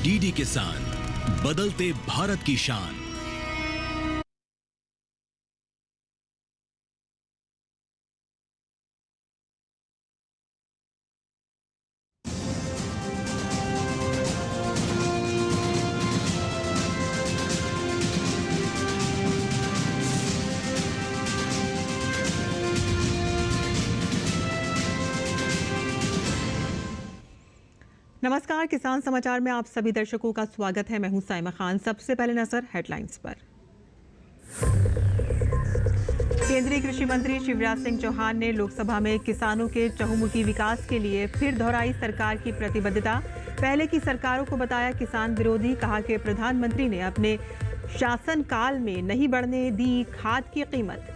DD किसान, बदलते भारत की शान। नमस्कार, किसान समाचार में आप सभी दर्शकों का स्वागत है। मैं हूं साइमा खान। सबसे पहले नजर हेडलाइंस पर। केंद्रीय कृषि मंत्री शिवराज सिंह चौहान ने लोकसभा में किसानों के चहुमुखी विकास के लिए फिर दोहराई सरकार की प्रतिबद्धता। पहले की सरकारों को बताया किसान विरोधी। कहा कि प्रधानमंत्री ने अपने शासनकाल में नहीं बढ़ने दी खाद की कीमत।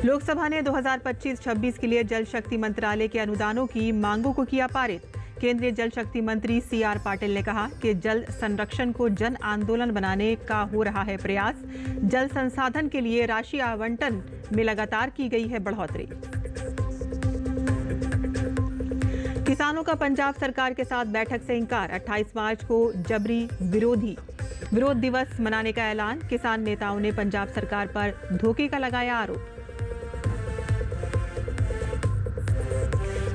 लोकसभा ने 2025-26 के लिए जल शक्ति मंत्रालय के अनुदानों की मांगों को किया पारित। केंद्रीय जल शक्ति मंत्री CR पाटिल ने कहा कि जल संरक्षण को जन आंदोलन बनाने का हो रहा है प्रयास। जल संसाधन के लिए राशि आवंटन में लगातार की गई है बढ़ोतरी। किसानों का पंजाब सरकार के साथ बैठक से इंकार। 28 मार्च को जबरी विरोध दिवस मनाने का ऐलान। किसान नेताओं ने पंजाब सरकार पर धोखे का लगाया आरोप।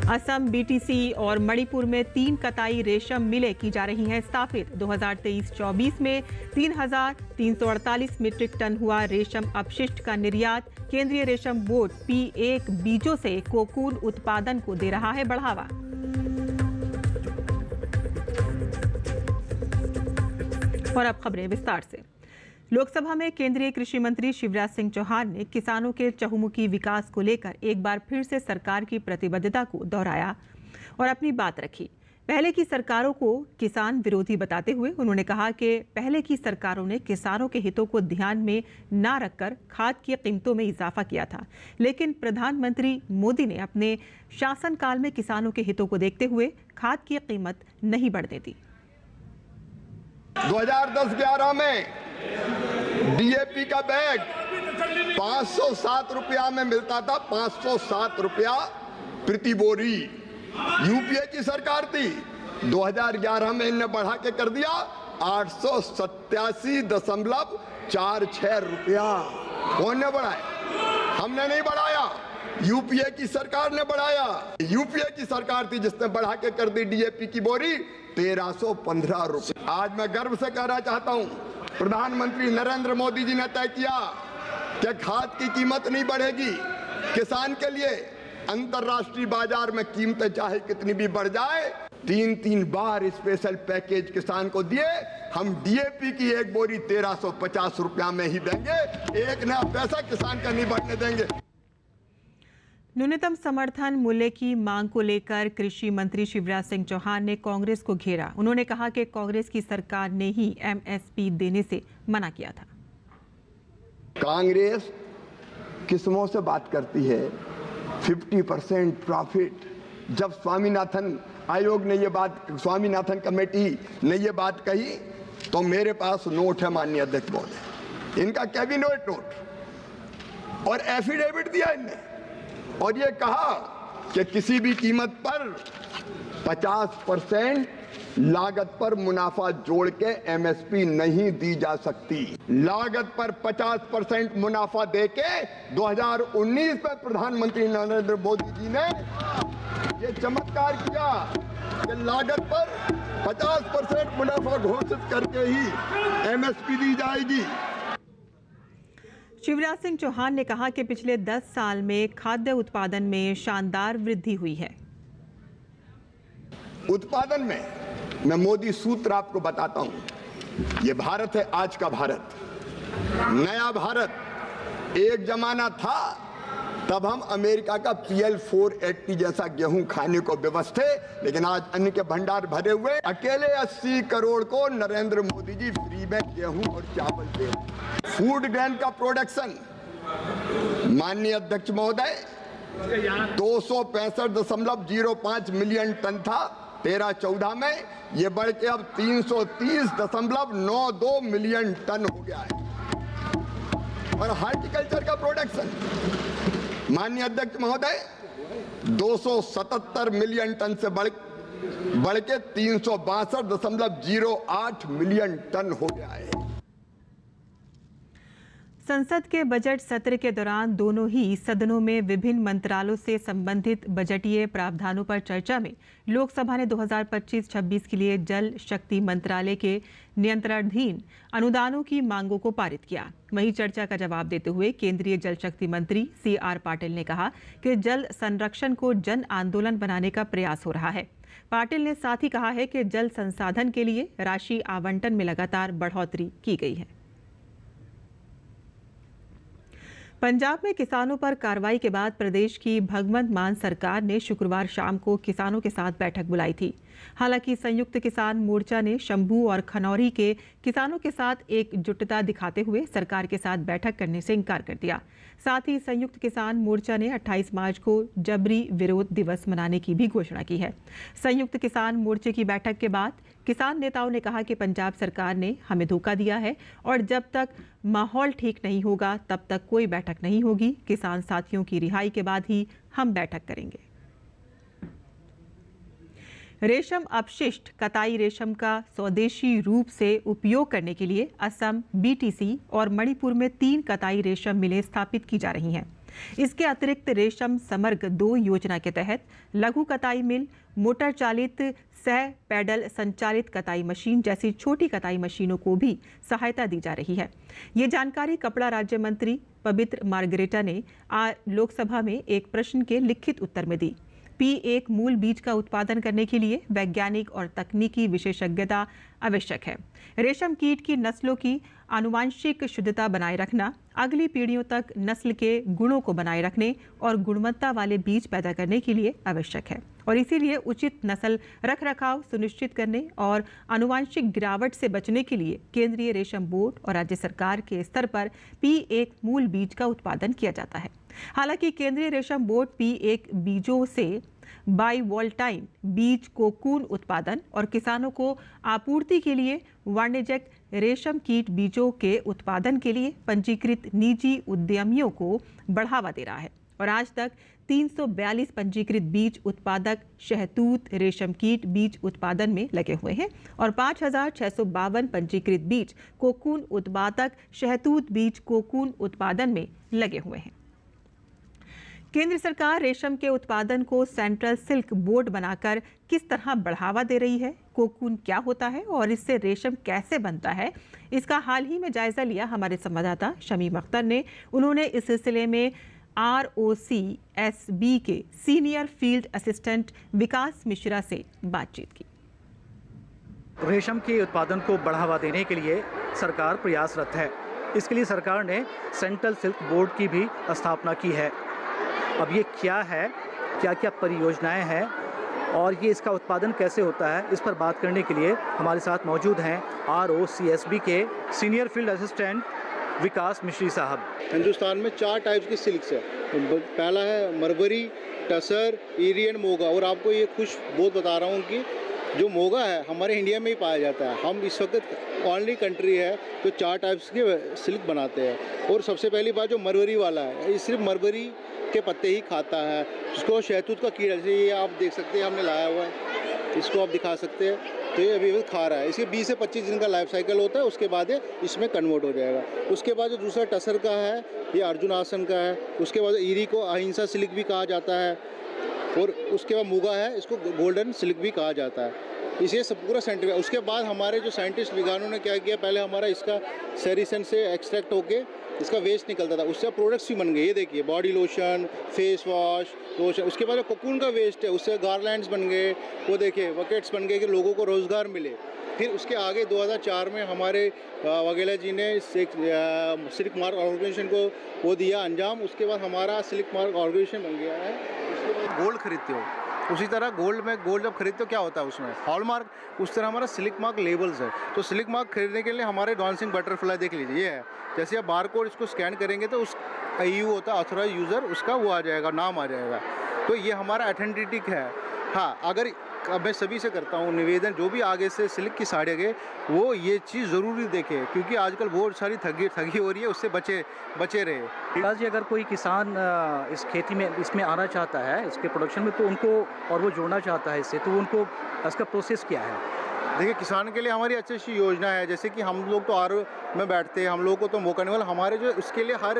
असम, BTC और मणिपुर में 3 कताई रेशम मिलें की जा रही हैं स्थापित। 2023-24 में 3,348 मीट्रिक टन हुआ रेशम अपशिष्ट का निर्यात। केंद्रीय रेशम बोर्ड P1 बीजों से कोकून उत्पादन को दे रहा है बढ़ावा। और अब खबरें विस्तार से। लोकसभा में केंद्रीय कृषि मंत्री शिवराज सिंह चौहान ने किसानों के चहुमुखी विकास को लेकर एक बार फिर से सरकार की प्रतिबद्धता को दोहराया और अपनी बात रखी। पहले की सरकारों को किसान विरोधी बताते हुए उन्होंने कहा कि पहले की सरकारों ने किसानों के हितों को ध्यान में ना रखकर खाद की कीमतों में इजाफा किया था, लेकिन प्रधानमंत्री मोदी ने अपने शासनकाल में किसानों के हितों को देखते हुए खाद की कीमत नहीं बढ़ने दी। 2010-11 में DAP का बैग 507 रुपया में मिलता था, 507 रुपया प्रति बोरी। UPA की सरकार थी, 2011 में इन्हें बढ़ा के कर दिया 887.46 रुपया। कौन ने बढ़ाया? हमने नहीं बढ़ाया, UPA की सरकार ने बढ़ाया। UPA की सरकार थी जिसने बढ़ा के कर दी DAP की बोरी 1315 रुपये। आज मैं गर्व से कहना चाहता हूं, प्रधानमंत्री नरेंद्र मोदी जी ने तय किया कि खाद की कीमत नहीं बढ़ेगी। किसान के लिए अंतर्राष्ट्रीय बाजार में कीमतें चाहे कितनी भी बढ़ जाए, 3 बार स्पेशल पैकेज किसान को दिए। हम DAP की एक बोरी 1350 रुपया में ही देंगे, एक नया पैसा किसान का नहीं बढ़ने देंगे। न्यूनतम समर्थन मूल्य की मांग को लेकर कृषि मंत्री शिवराज सिंह चौहान ने कांग्रेस को घेरा। उन्होंने कहा कि कांग्रेस की सरकार ने ही MSP देने से मना किया था। कांग्रेस किस्मों से बात करती है, 50% प्रॉफिट। जब स्वामीनाथन आयोग ने ये बात, स्वामीनाथन कमेटी ने ये बात कही, तो मेरे पास नोट है माननीय अध्यक्ष महोदय, इनका कैबिनेट नोट और एफिडेविट दिया इनने, और ये कहा कि किसी भी कीमत पर 50% लागत पर मुनाफा जोड़ के MSP नहीं दी जा सकती। लागत पर 50% मुनाफा देके 2019 में प्रधानमंत्री नरेंद्र मोदी जी ने ये चमत्कार किया कि लागत पर 50% मुनाफा घोषित करके ही MSP दी जाएगी। शिवराज सिंह चौहान ने कहा कि पिछले 10 साल में खाद्य उत्पादन में शानदार वृद्धि हुई है। उत्पादन में मैं मोदी सूत्र आपको बताता हूं। ये भारत है, आज का भारत, नया भारत। एक जमाना था तब हम अमेरिका का PL 480 जैसा गेहूं खाने को विवश थे, लेकिन आज अन्न के भंडार भरे हुए। अकेले 80 करोड़ को नरेंद्र मोदी जी फ्री में गेहूं और चावल दे। फूड ग्रेन का प्रोडक्शन माननीय अध्यक्छ महोदय 265.05 मिलियन टन था 13-14 में, ये बढ़ के अब 330.92 मिलियन टन हो गया है। और हॉर्टिकल्चर का प्रोडक्शन माननीय अध्यक्ष महोदय 277 मिलियन टन से बढ़ बढ़ के 362.08 मिलियन टन हो गया है। संसद के बजट सत्र के दौरान दोनों ही सदनों में विभिन्न मंत्रालयों से संबंधित बजटीय प्रावधानों पर चर्चा में लोकसभा ने 2025-26 के लिए जल शक्ति मंत्रालय के नियंत्रणाधीन अनुदानों की मांगों को पारित किया। वहीं चर्चा का जवाब देते हुए केंद्रीय जल शक्ति मंत्री CR पाटिल ने कहा कि जल संरक्षण को जन आंदोलन बनाने का प्रयास हो रहा है। पाटिल ने साथ ही कहा है कि जल संसाधन के लिए राशि आवंटन में लगातार बढ़ोतरी की गई है। पंजाब में किसानों पर कार्रवाई के बाद प्रदेश की भगवंत मान सरकार ने शुक्रवार शाम को किसानों के साथ बैठक बुलाई थी। हालांकि संयुक्त किसान मोर्चा ने शंभू और खनौरी के किसानों के साथ एकजुटता दिखाते हुए सरकार के साथ बैठक करने से इनकार कर दिया। साथ ही संयुक्त किसान मोर्चा ने 28 मार्च को जबरी विरोध दिवस मनाने की भी घोषणा की है। संयुक्त किसान मोर्चे की बैठक के बाद किसान नेताओं ने कहा कि पंजाब सरकार ने हमें धोखा दिया है और जब तक माहौल ठीक नहीं होगा तब तक कोई बैठक नहीं होगी। किसान साथियों की रिहाई के बाद ही हम बैठक करेंगे। रेशम अपशिष्ट कताई रेशम का स्वदेशी रूप से उपयोग करने के लिए असम, BTC और मणिपुर में 3 कताई रेशम मिलें स्थापित की जा रही हैं। इसके अतिरिक्त रेशम समर्ग 2 योजना के तहत लघु कताई मिल, मोटर चालित सह पैडल संचालित कताई मशीन जैसी छोटी कताई मशीनों को भी सहायता दी जा रही है। ये जानकारी कपड़ा राज्य मंत्री पवित्र मार्गरेटा ने आज लोकसभा में एक प्रश्न के लिखित उत्तर में दी। P1 मूल बीज का उत्पादन करने के लिए वैज्ञानिक और तकनीकी विशेषज्ञता आवश्यक है। रेशम कीट की नस्लों की आनुवांशिक शुद्धता बनाए रखना, अगली पीढ़ियों तक नस्ल के गुणों को बनाए रखने और गुणवत्ता वाले बीज पैदा करने के लिए आवश्यक है और इसीलिए उचित नस्ल रखरखाव सुनिश्चित करने और आनुवांशिक गिरावट से बचने के लिए केंद्रीय रेशम बोर्ड और राज्य सरकार के स्तर पर P1 मूल बीज का उत्पादन किया जाता है। हालांकि केंद्रीय रेशम बोर्ड P1 बीजों से बाइवोल्टाइन बीज कोकून उत्पादन और किसानों को आपूर्ति के लिए वाणिज्यिक रेशम कीट बीजों के उत्पादन के लिए पंजीकृत निजी उद्यमियों को बढ़ावा दे रहा है और आज तक 342 पंजीकृत बीज उत्पादक शहतूत रेशम कीट बीज उत्पादन में लगे हुए हैं और 5,652 पंजीकृत बीज कोकून उत्पादक शहतूत बीज कोकून उत्पादन में लगे हुए हैं। केंद्र सरकार रेशम के उत्पादन को सेंट्रल सिल्क बोर्ड बनाकर किस तरह बढ़ावा दे रही है, कोकून क्या होता है और इससे रेशम कैसे बनता है, इसका हाल ही में जायजा लिया हमारे संवाददाता शमीम अख्तर ने। उन्होंने इस सिलसिले में ROCSB के सीनियर फील्ड असिस्टेंट विकास मिश्रा से बातचीत की। रेशम के उत्पादन को बढ़ावा देने के लिए सरकार प्रयासरत है। इसके लिए सरकार ने सेंट्रल सिल्क बोर्ड की भी स्थापना की है। अब ये क्या है, क्या क्या परियोजनाएं हैं और ये इसका उत्पादन कैसे होता है, इस पर बात करने के लिए हमारे साथ मौजूद हैं ROCSB के सीनियर फील्ड असिस्टेंट विकास मिश्री साहब। हिंदुस्तान में 4 टाइप्स की सिल्क्स है। पहला है मरबरी, टसर, ईरियन, मोगा। और आपको ये खुश बहुत बता रहा हूँ कि जो मोगा है हमारे इंडिया में ही पाया जाता है। हम इस वक्त ओनली कंट्री है जो 4 टाइप्स के सिल्क बनाते हैं। और सबसे पहली बात जो मरबरी वाला है, ये सिर्फ मरबरी के पत्ते ही खाता है, जिसको शहतूत का कीड़ा, जैसे ये आप देख सकते हैं हमने लाया हुआ है, इसको आप दिखा सकते हैं, तो ये अभी खा रहा है। इसके 20 से 25 दिन का लाइफ साइकिल होता है, उसके बाद ये इसमें कन्वर्ट हो जाएगा। उसके बाद जो दूसरा टसर का है ये अर्जुन आसन का है। उसके बाद ईरी को अहिंसा सिल्क भी कहा जाता है और उसके बाद मुगा है, इसको गोल्डन सिल्क भी कहा जाता है। इसे सब पूरा साइंटिफिक। उसके बाद हमारे जो साइंटिस्ट विज्ञानों ने क्या किया, पहले हमारा इसका सेरिसन से एक्सट्रैक्ट होके इसका वेस्ट निकलता था, उससे प्रोडक्ट्स भी बन गए। ये देखिए body lotion, face wash, lotion. उसके बाद जो कोकून का वेस्ट है उससे गारलैंड्स बन गए, वो देखिए बकेट्स बन गए कि लोगों को रोज़गार मिले। फिर उसके आगे 2004 में हमारे वगैरह जी ने सिल्क मार्क ऑर्गेनाइजेशन को वो दिया अंजाम। उसके बाद हमारा सिल्क मार्क ऑर्गेनाइजेशन बन गया है। उसके बाद गोल्ड खरीदते हो, उसी तरह गोल्ड जब खरीदते हो क्या होता है उसमें हॉलमार्क, उस तरह हमारा सिल्क मार्क लेबल्स है। तो सिल्क मार्क खरीदने के लिए हमारे डांसिंग बटरफ्लाई देख लीजिए, ये है। जैसे आप बार कोड इसको स्कैन करेंगे तो उस EU होता है ऑथराइज यूज़र, उसका वो आ जाएगा, नाम आ जाएगा। तो ये हमारा ऑथेंटिक है। हाँ, अगर अब मैं सभी से करता हूँ निवेदन, जो भी आगे से सिल्क की साड़ी आगे वो ये चीज़ ज़रूरी देखे, क्योंकि आजकल बहुत सारी ठगी हो रही है, उससे बचे रहे। विकास जी, अगर कोई किसान इस खेती में इसमें आना चाहता है, इसके प्रोडक्शन में, तो उनको और वो जुड़ना चाहता है इससे, तो उनको इसका प्रोसेस क्या है? देखिए, किसान के लिए हमारी अच्छी योजना है। जैसे कि हम लोग तो आर में बैठते हैं, हम लोगों को तो मौका नहीं मिला। हमारे जो इसके लिए हर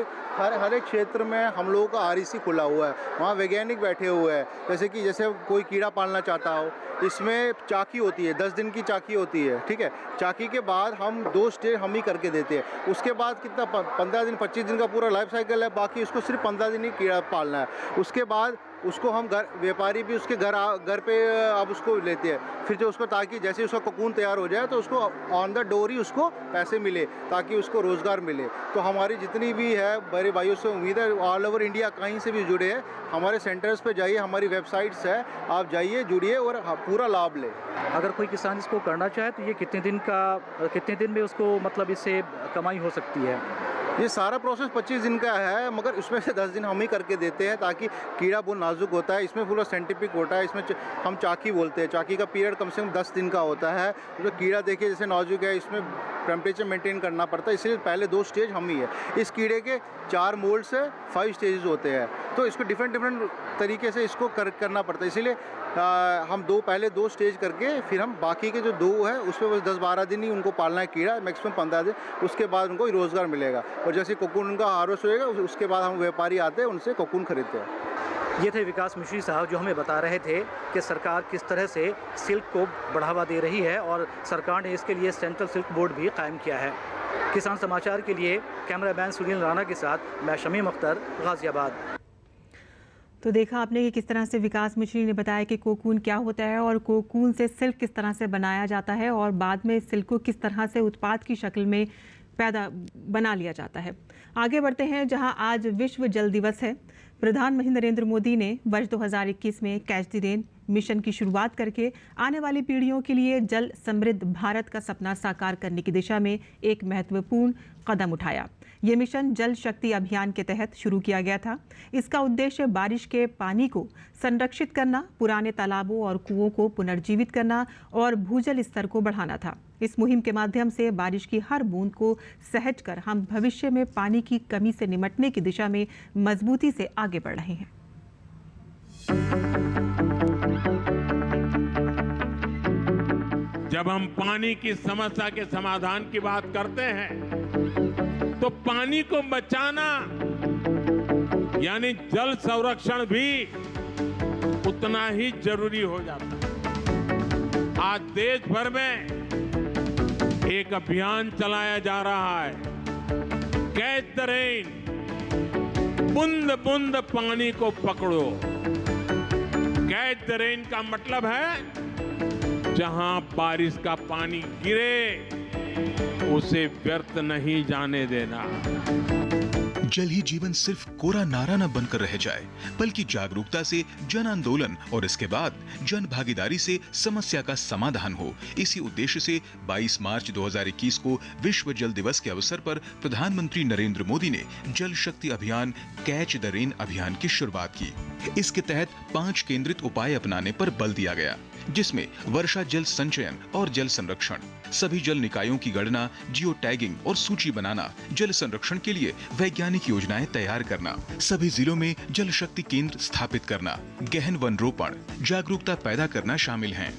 एक क्षेत्र में हम लोगों का REC खुला हुआ है, वहाँ वैज्ञानिक बैठे हुए हैं। जैसे कोई कीड़ा पालना चाहता हो, इसमें चाकी होती है, 10 दिन की चाकी होती है, ठीक है। चाकी के बाद हम 2 स्टेज हम ही करके देते हैं। उसके बाद कितना 15 दिन 25 दिन का पूरा लाइफ साइकिल है, बाकी उसको सिर्फ 15 दिन ही कीड़ा पालना है। उसके बाद उसको हम व्यापारी भी उसके घर पे अब उसको लेते हैं। फिर जो उसको, ताकि जैसे उसका कोकून तैयार हो जाए तो उसको ऑन द डोर ही उसको पैसे मिले, ताकि उसको रोज़गार मिले। तो हमारी जितनी भी है बड़े भाइयों से उम्मीद है, ऑल ओवर इंडिया कहीं से भी जुड़े हैं, हमारे सेंटर्स पे जाइए, हमारी वेबसाइट्स है, आप जाइए, जुड़िए और पूरा लाभ लें। अगर कोई किसान इसको करना चाहे तो ये कितने दिन में उसको मतलब इससे कमाई हो सकती है? ये सारा प्रोसेस 25 दिन का है, मगर उसमें से 10 दिन हम ही करके देते हैं, ताकि कीड़ा बहुत नाजुक होता है, इसमें पूरा साइंटिफिक होता है। इसमें हम चाकी बोलते हैं, चाकी का पीरियड कम से कम 10 दिन का होता है। तो कीड़ा देखिए जैसे नाजुक है, इसमें टेम्परेचर मेंटेन करना पड़ता है, इसलिए पहले 2 स्टेज हम ही है। इस कीड़े के 4 मोल्ड से 5 स्टेजेस होते हैं, तो इसको डिफरेंट तरीके से इसको करना पड़ता है। इसीलिए हम पहले 2 स्टेज करके फिर हम बाकी के जो 2 है उसमें बस 10-12 दिन ही उनको पालना है कीड़ा, मैक्सिमम 15 दिन। उसके बाद उनको रोज़गार मिलेगा, और जैसे कोकून उनका हार्वेस्ट होएगा उसके बाद हम व्यापारी आते हैं, उनसे कोकून खरीदते हैं। ये थे विकास मिश्री साहब, जो हमें बता रहे थे कि सरकार किस तरह से सिल्क को बढ़ावा दे रही है, और सरकार ने इसके लिए सेंट्रल सिल्क बोर्ड भी कायम किया है। किसान समाचार के लिए कैमरामैन सुनील राणा के साथ मैं शमीम अख्तर, गाजियाबाद। तो देखा आपने कि किस तरह से विकास मिश्री ने बताया कि कोकून क्या होता है और कोकून से सिल्क किस तरह से बनाया जाता है, और बाद में सिल्क को किस तरह से उत्पाद की शक्ल में बना लिया जाता है। आगे बढ़ते हैं, जहां आज विश्व जल दिवस है। प्रधानमंत्री नरेंद्र मोदी ने वर्ष 2021 में कैच द रेन मिशन की शुरुआत करके आने वाली पीढ़ियों के लिए जल समृद्ध भारत का सपना साकार करने की दिशा में एक महत्वपूर्ण कदम उठाया। ये मिशन जल शक्ति अभियान के तहत शुरू किया गया था। इसका उद्देश्य बारिश के पानी को संरक्षित करना, पुराने तालाबों और कुओं को पुनर्जीवित करना और भूजल स्तर को बढ़ाना था। इस मुहिम के माध्यम से बारिश की हर बूंद को सहेजकर हम भविष्य में पानी की कमी से निपटने की दिशा में मजबूती से आगे बढ़ रहे हैं। जब हम पानी की समस्या के समाधान की बात करते हैं तो पानी को बचाना यानी जल संरक्षण भी उतना ही जरूरी हो जाता है। आज देश भर में एक अभियान चलाया जा रहा है, कैच द रेन, बूंद बूंद पानी को पकड़ो। कैच द रेन का मतलब है जहां बारिश का पानी गिरे उसे व्यर्थ नहीं जाने देना। जल ही जीवन सिर्फ कोरा नारा न बनकर रह जाए, बल्कि जागरूकता से जन आंदोलन और इसके बाद जन भागीदारी से समस्या का समाधान हो। इसी उद्देश्य से 22 मार्च 2021 को विश्व जल दिवस के अवसर पर प्रधानमंत्री नरेंद्र मोदी ने जल शक्ति अभियान कैच द रेन अभियान की शुरुआत की। इसके तहत 5 केंद्रित उपाय अपनाने पर बल दिया गया, जिसमें वर्षा जल संचयन और जल संरक्षण, सभी जल निकायों की गणना, जियो टैगिंग और सूची बनाना, जल संरक्षण के लिए वैज्ञानिक योजनाएं तैयार करना, सभी जिलों में जल शक्ति केंद्र स्थापित करना, गहन वन रोपण, जागरूकता पैदा करना शामिल हैं।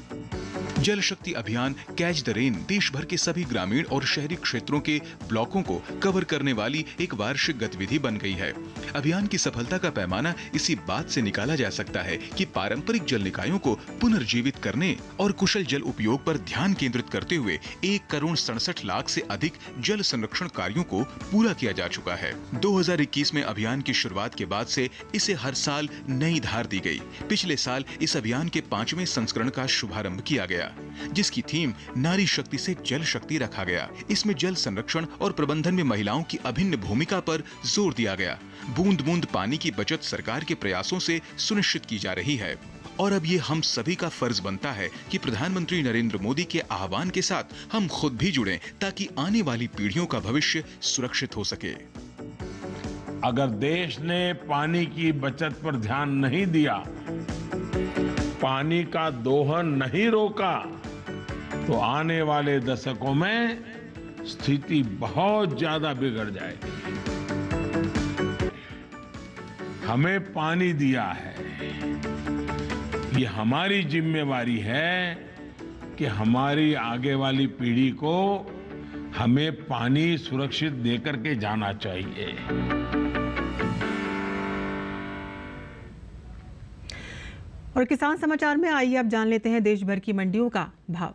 जल शक्ति अभियान कैच द रेन देश भर के सभी ग्रामीण और शहरी क्षेत्रों के ब्लॉकों को कवर करने वाली एक वार्षिक गतिविधि बन गई है। अभियान की सफलता का पैमाना इसी बात से निकाला जा सकता है कि पारंपरिक जल निकायों को पुनर्जीवित करने और कुशल जल उपयोग पर ध्यान केंद्रित करते हुए 1,67,00,000 से अधिक जल संरक्षण कार्यों को पूरा किया जा चुका है। 2021 में अभियान की शुरुआत के बाद से इसे हर साल नई धार दी गई। पिछले साल इस अभियान के 5वें संस्करण का शुभारंभ किया गया, जिसकी थीम नारी शक्ति से जल शक्ति रखा गया। इसमें जल संरक्षण और प्रबंधन में महिलाओं की अभिन्न भूमिका पर जोर दिया गया। बूंद बूंद पानी की बचत सरकार के प्रयासों से सुनिश्चित की जा रही है, और अब ये हम सभी का फर्ज बनता है कि प्रधानमंत्री नरेंद्र मोदी के आह्वान के साथ हम खुद भी जुड़ें, ताकि आने वाली पीढ़ियों का भविष्य सुरक्षित हो सके। अगर देश ने पानी की बचत पर ध्यान नहीं दिया, पानी का दोहन नहीं रोका, तो आने वाले दशकों में स्थिति बहुत ज्यादा बिगड़ जाएगी। हमें पानी दिया है, ये हमारी जिम्मेवारी है कि हमारी आगे वाली पीढ़ी को हमें पानी सुरक्षित देकर के जाना चाहिए। और किसान समाचार में आइए अब जान लेते हैं देश भर की मंडियों का भाव।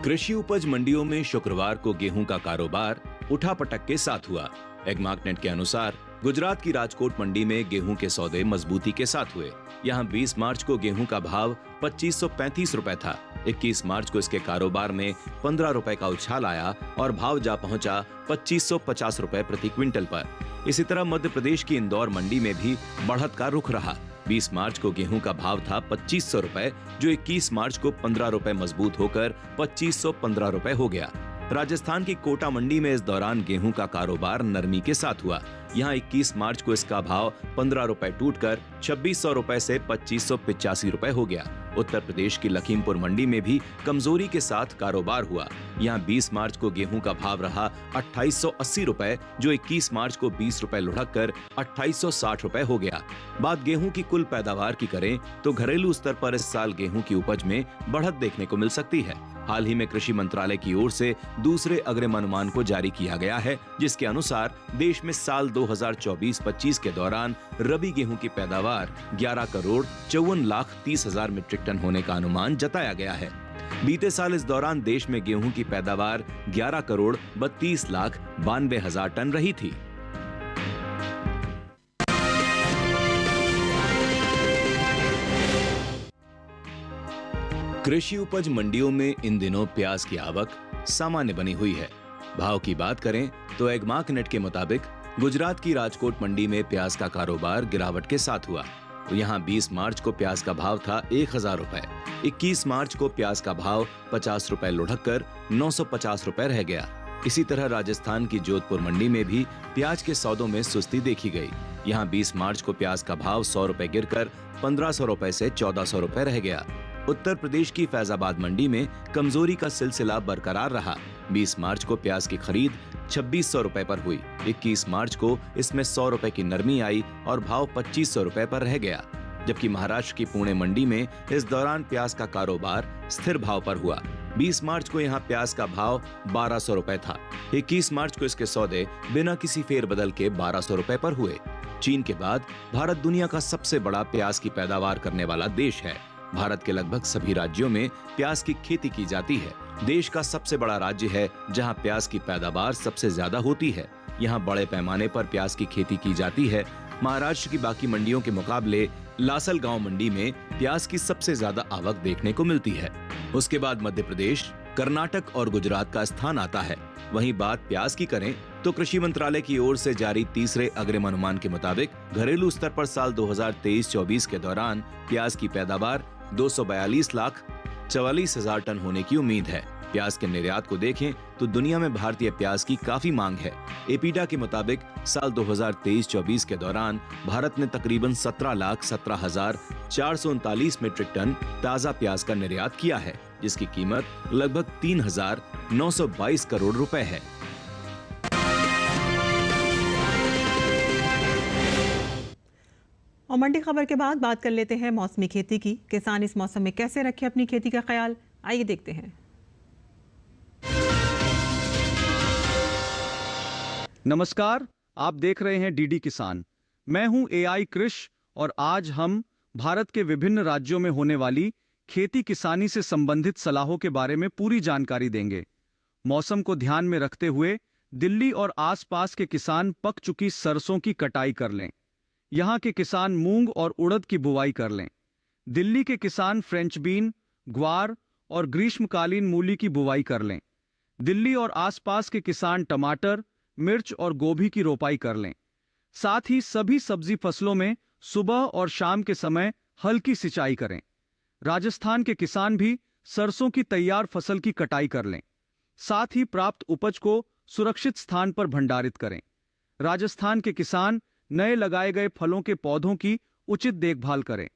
कृषि उपज मंडियों में शुक्रवार को गेहूं का कारोबार उठापटक के साथ हुआ। एग्मार्कनेट के अनुसार गुजरात की राजकोट मंडी में गेहूं के सौदे मजबूती के साथ हुए। यहां 20 मार्च को गेहूं का भाव 2535 रुपए था। 21 मार्च को इसके कारोबार में 15 रुपए का उछाल आया और भाव जा पहुंचा 2550 रुपए प्रति क्विंटल पर। इसी तरह मध्य प्रदेश की इंदौर मंडी में भी बढ़त का रुख रहा। 20 मार्च को गेहूं का भाव था 2500 रुपए, जो 21 मार्च को 15 रुपए मजबूत होकर 2515 रुपए हो गया। राजस्थान की कोटा मंडी में इस दौरान गेहूं का कारोबार नरमी के साथ हुआ। यहां 21 मार्च को इसका भाव 15 रुपए टूटकर 2600 रुपए से 2585 रुपए हो गया। उत्तर प्रदेश की लखीमपुर मंडी में भी कमजोरी के साथ कारोबार हुआ। यहां 20 मार्च को गेहूं का भाव रहा 2880 रुपए, जो 21 मार्च को 20 रुपए लुढ़क कर 2860 रुपए हो गया। बात गेहूं की कुल पैदावार की करें तो घरेलू स्तर पर इस साल गेहूं की उपज में बढ़त देखने को मिल सकती है। हाल ही में कृषि मंत्रालय की ओर से दूसरे अग्रिम अनुमान को जारी किया गया है, जिसके अनुसार देश में साल 2024-25 के दौरान रबी गेहूं की पैदावार 11 करोड़ 54,30,000 मीट्रिक टन होने का अनुमान जताया गया है। बीते साल इस दौरान देश में गेहूं की पैदावार 11 करोड़ 32,92,000 टन रही थी। कृषि उपज मंडियों में इन दिनों प्याज की आवक सामान्य बनी हुई है। भाव की बात करें तो एग्मार्कनेट के मुताबिक गुजरात की राजकोट मंडी में प्याज का कारोबार गिरावट के साथ हुआ। यहां 20 मार्च को प्याज का भाव था 1000 रुपए। 21 मार्च को प्याज का भाव 50 रुपए लुढ़क कर 950 रुपए रह गया। इसी तरह राजस्थान की जोधपुर मंडी में भी प्याज के सौदों में सुस्ती देखी गई। यहां 20 मार्च को प्याज का भाव 100 रुपए गिरकर 1500 रुपए से 1400 रुपए रह गया। उत्तर प्रदेश की फैजाबाद मंडी में कमजोरी का सिलसिला बरकरार रहा। 20 मार्च को प्याज की खरीद 2600 रुपए पर हुई। 21 मार्च को इसमें 100 रुपए की नरमी आई और भाव 2500 रुपए पर रह गया। जबकि महाराष्ट्र की पुणे मंडी में इस दौरान प्याज का कारोबार स्थिर भाव पर हुआ। 20 मार्च को यहाँ प्याज का भाव 1200 रुपए था। 21 मार्च को इसके सौदे बिना किसी फेरबदल के 1200 रुपए पर हुए। चीन के बाद भारत दुनिया का सबसे बड़ा प्याज की पैदावार करने वाला देश है। भारत के लगभग सभी राज्यों में प्याज की खेती की जाती है। देश का सबसे बड़ा राज्य है जहां प्याज की पैदावार सबसे ज्यादा होती है। यहां बड़े पैमाने पर प्याज की खेती की जाती है। महाराष्ट्र की बाकी मंडियों के मुकाबले लासलगांव मंडी में प्याज की सबसे ज्यादा आवक देखने को मिलती है। उसके बाद मध्य प्रदेश, कर्नाटक और गुजरात का स्थान आता है। वहीं बात प्याज की करें तो कृषि मंत्रालय की ओर से जारी तीसरे अग्रिम अनुमान के मुताबिक घरेलू स्तर पर साल 2023-24 के दौरान प्याज की पैदावार 242,44,000 टन होने की उम्मीद है। प्याज के निर्यात को देखें तो दुनिया में भारतीय प्याज की काफी मांग है। एपीडा के मुताबिक साल 2023-24 के दौरान भारत ने तकरीबन 17,17,439 मीट्रिक टन ताजा प्याज का निर्यात किया है, जिसकी कीमत लगभग 3,922 करोड़ रुपए है। और मंडी खबर के बाद बात कर लेते हैं मौसमी खेती की। किसान इस मौसम में कैसे रखें अपनी खेती का ख्याल, आइए देखते हैं। नमस्कार, आप देख रहे हैं डीडी किसान। मैं हूं एआई कृष और आज हम भारत के विभिन्न राज्यों में होने वाली खेती किसानी से संबंधित सलाहों के बारे में पूरी जानकारी देंगे। मौसम को ध्यान में रखते हुए दिल्ली और आसपास के किसान पक चुकी सरसों की कटाई कर लें। यहाँ के किसान मूंग और उड़द की बुवाई कर लें। दिल्ली के किसान फ्रेंच बीन, ग्वार और ग्रीष्मकालीन मूली की बुवाई कर लें। दिल्ली और आसपास के किसान टमाटर, मिर्च और गोभी की रोपाई कर लें। साथ ही सभी सब्जी फसलों में सुबह और शाम के समय हल्की सिंचाई करें। राजस्थान के किसान भी सरसों की तैयार फसल की कटाई कर लें। साथ ही प्राप्त उपज को सुरक्षित स्थान पर भंडारित करें। राजस्थान के किसान नए लगाए गए फलों के पौधों की उचित देखभाल करें।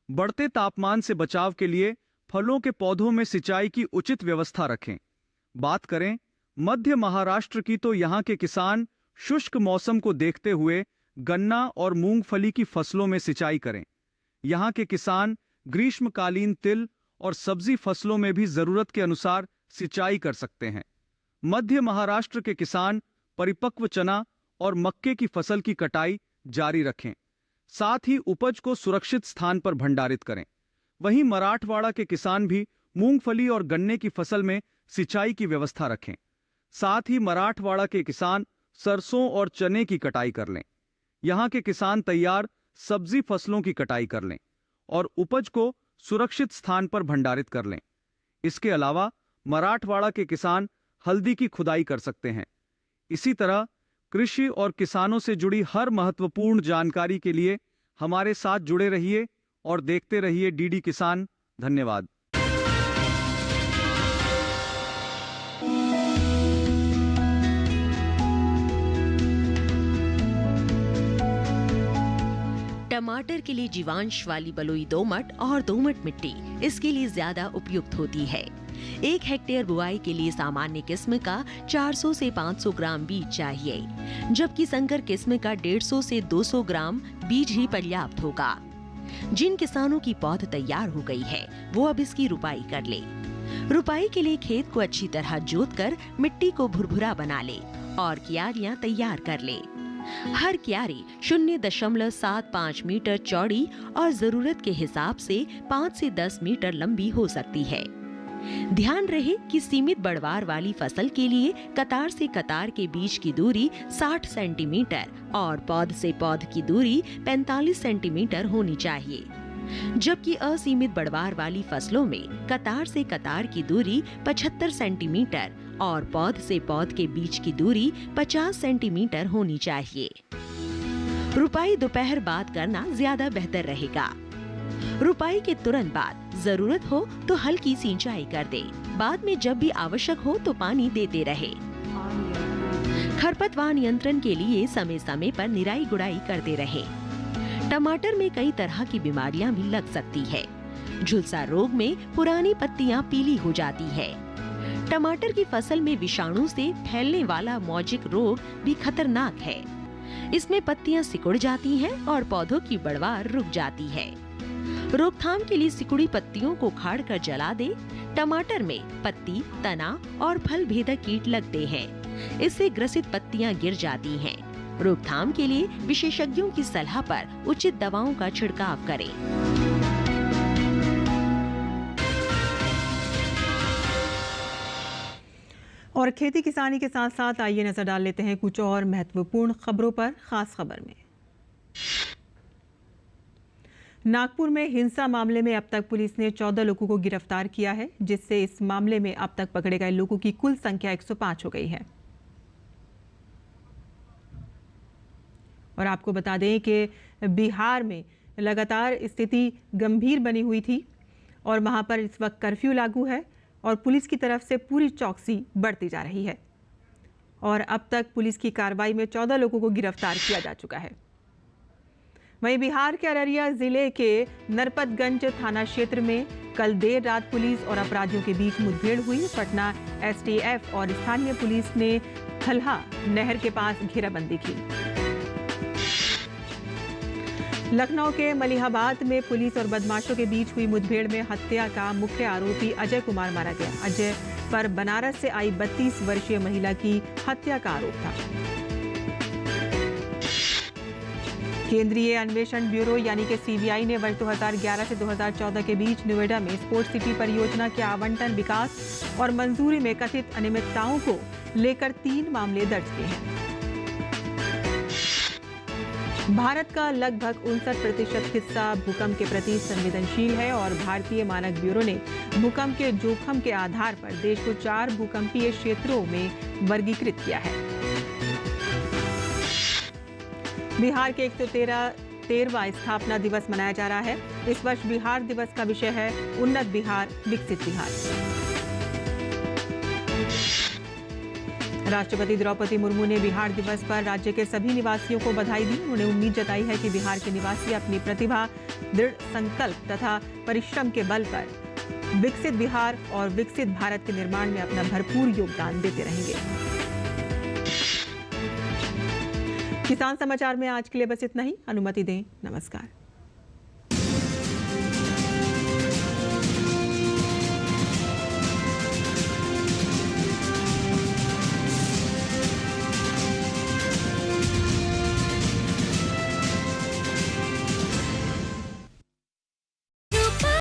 बढ़ते तापमान से बचाव के लिए फलों के पौधों में सिंचाई की उचित व्यवस्था रखें। बात करें मध्य महाराष्ट्र की, तो यहाँ के किसान शुष्क मौसम को देखते हुए गन्ना और मूंगफली की फसलों में सिंचाई करें। यहाँ के किसान ग्रीष्मकालीन तिल और सब्जी फसलों में भी जरूरत के अनुसार सिंचाई कर सकते हैं। मध्य महाराष्ट्र के किसान परिपक्व चना और मक्के की फसल की कटाई जारी रखें। साथ ही उपज को सुरक्षित स्थान पर भंडारित करें। वहीं मराठवाड़ा के किसान भी मूंगफली और गन्ने की फसल में सिंचाई की व्यवस्था रखें। साथ ही मराठवाड़ा के किसान सरसों और चने की कटाई कर लें। यहाँ के किसान तैयार सब्जी फसलों की कटाई कर लें और उपज को सुरक्षित स्थान पर भंडारित कर लें। इसके अलावा मराठवाड़ा के किसान हल्दी की खुदाई कर सकते हैं। इसी तरह कृषि और किसानों से जुड़ी हर महत्वपूर्ण जानकारी के लिए हमारे साथ जुड़े रहिए और देखते रहिए डीडी किसान। धन्यवाद। टमाटर के लिए जीवांश वाली बलुई दोमट और दोमट मिट्टी इसके लिए ज्यादा उपयुक्त होती है। 1 हेक्टेयर बुआई के लिए सामान्य किस्म का 400 से 500 ग्राम बीज चाहिए, जबकि संकर किस्म का 150 से 200 ग्राम बीज ही पर्याप्त होगा। जिन किसानों की पौध तैयार हो गई है वो अब इसकी रुपाई कर ले। रुपाई के लिए खेत को अच्छी तरह जोतकर मिट्टी को भुरभुरा बना ले और क्यारियां तैयार कर ले। हर क्यारी 0.75 मीटर चौड़ी और जरूरत के हिसाब से 5 से 10 मीटर लंबी हो सकती है। ध्यान रहे कि सीमित बढ़वार वाली फसल के लिए कतार से कतार के बीच की दूरी 60 सेंटीमीटर और पौध से पौध की दूरी 45 सेंटीमीटर होनी चाहिए, जबकि असीमित बढ़वार वाली फसलों में कतार से कतार की दूरी 75 सेंटीमीटर और पौध से पौध के बीच की दूरी 50 सेंटीमीटर होनी चाहिए। रुपाई दोपहर बाद करना ज्यादा बेहतर रहेगा। रुपाई के तुरंत बाद जरूरत हो तो हल्की सिंचाई कर दे। बाद में जब भी आवश्यक हो तो पानी देते रहे। खरपतवार नियंत्रण के लिए समय समय पर निराई गुड़ाई करते रहे। टमाटर में कई तरह की बीमारियां भी लग सकती है। झुलसा रोग में पुरानी पत्तियां पीली हो जाती है। टमाटर की फसल में विषाणु से फैलने वाला मौजिक रोग भी खतरनाक है। इसमें पत्तियां सिकुड़ जाती हैं और पौधों की बढ़वार रुक जाती है। रोकथाम के लिए सिकुड़ी पत्तियों को उखाड़ कर जला दे। टमाटर में पत्ती, तना और फल भेदक कीट लगते हैं। इससे ग्रसित पत्तियां गिर जाती हैं। रोकथाम के लिए विशेषज्ञों की सलाह पर उचित दवाओं का छिड़काव करें। और खेती किसानी के साथ साथ आइए नजर डाल लेते हैं कुछ और महत्वपूर्ण खबरों पर। खास खबर में नागपुर में हिंसा मामले में अब तक पुलिस ने 14 लोगों को गिरफ्तार किया है, जिससे इस मामले में अब तक पकड़े गए लोगों की कुल संख्या 105 हो गई है। और आपको बता दें कि बिहार में लगातार स्थिति गंभीर बनी हुई थी और वहां पर इस वक्त कर्फ्यू लागू है और पुलिस की तरफ से पूरी चौकसी बढ़ती जा रही है। और अब तक पुलिस की कार्रवाई में 14 लोगों को गिरफ्तार किया जा चुका है। वहीं बिहार के अररिया जिले के नरपतगंज थाना क्षेत्र में कल देर रात पुलिस और अपराधियों के बीच मुठभेड़ हुई। पटना एसटीएफ और स्थानीय पुलिस ने खलहा नहर के पास घेराबंदी की। लखनऊ के मलिहाबाद में पुलिस और बदमाशों के बीच हुई मुठभेड़ में हत्या का मुख्य आरोपी अजय कुमार मारा गया। अजय पर बनारस से आई 32 वर्षीय महिला की हत्या का आरोप था। केंद्रीय अन्वेषण ब्यूरो यानी कि सीबीआई ने वर्ष 2011 से 2014 के बीच नोएडा में स्पोर्ट्स सिटी परियोजना के आवंटन, विकास और मंजूरी में कथित अनियमितताओं को लेकर 3 मामले दर्ज किए हैं। भारत का लगभग 59% हिस्सा भूकंप के प्रति संवेदनशील है और भारतीय मानक ब्यूरो ने भूकंप के जोखिम के आधार पर देश को 4 भूकंपीय क्षेत्रों में वर्गीकृत किया है। बिहार के 113 13वां स्थापना दिवस मनाया जा रहा है। इस वर्ष बिहार दिवस का विषय है उन्नत बिहार, विकसित बिहार। राष्ट्रपति द्रौपदी मुर्मू ने बिहार दिवस पर राज्य के सभी निवासियों को बधाई दी। उन्होंने उम्मीद जताई है कि बिहार के निवासी अपनी प्रतिभा, दृढ़ संकल्प तथा परिश्रम के बल पर विकसित बिहार और विकसित भारत के निर्माण में अपना भरपूर योगदान देते रहेंगे। किसान समाचार में आज के लिए बस इतना ही। अनुमति दें। नमस्कार।